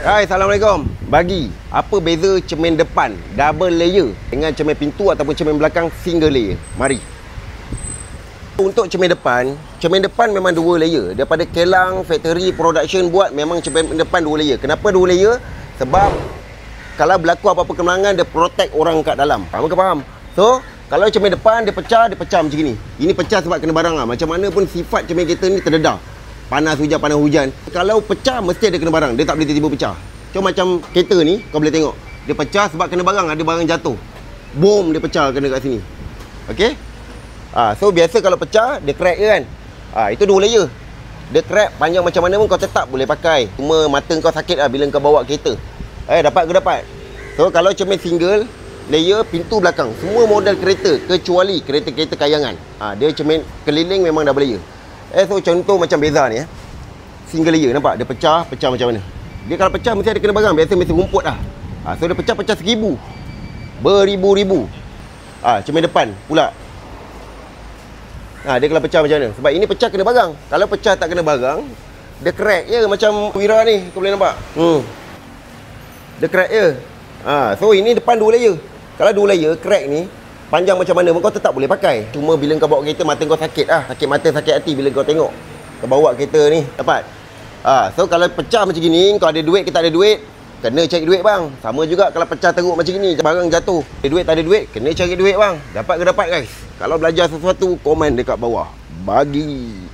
Hai, Assalamualaikum. Bagi, apa beza cermin depan double layer dengan cermin pintu ataupun cermin belakang single layer? Mari. Untuk cermin depan memang dua layer. Daripada kilang, factory, production buat memang cermin depan dua layer. Kenapa dua layer? Sebab kalau berlaku apa-apa kemalangan, dia protect orang kat dalam. Faham ke faham? So, kalau cermin depan dia pecah macam ni. Ini pecah sebab kena barang lah. Macam mana pun sifat cermin kereta ni terdedah. Panas hujan. Kalau pecah mesti ada kena barang. Dia tak boleh tiba-tiba pecah. Cuma macam kereta ni kau boleh tengok. Dia pecah sebab kena barang, ada barang jatuh. Boom, dia pecah kena kat sini. Okey? So biasa kalau pecah dia crack je kan. Itu dua layer. Dia crack panjang macam mana pun kau tetap boleh pakai. Cuma mata kau sakit lah bila kau bawa kereta. Dapat ke dapat? So kalau cermin single layer pintu belakang, semua model kereta kecuali kereta-kereta kayangan. Dia cermin keliling memang double layer. So contoh macam beza ni single layer, nampak dia pecah macam mana. Dia kalau pecah mesti ada kena barang, biasa mesti rumput lah. So dia pecah 1000, beribu-ribu. Cermin depan pula. Dia kalau pecah macam mana? Sebab ini pecah kena barang. Kalau pecah tak kena barang, dia crack je macam Wira ni, kau boleh nampak. Dia crack je. So ini depan dua layer. Kalau dua layer crack ni panjang macam mana pun kau tetap boleh pakai. Cuma bila kau bawa kereta mata kau sakit lah. Sakit mata, sakit hati bila kau tengok kau bawa kereta ni. Dapat? So kalau pecah macam gini, kau ada duit ke tak ada duit, kena cari duit bang. Sama juga kalau pecah teruk macam gini, barang jatuh, ada duit tak ada duit, kena cari duit bang. Dapat ke dapat guys? Kalau belajar sesuatu, komen dekat bawah. Bagi.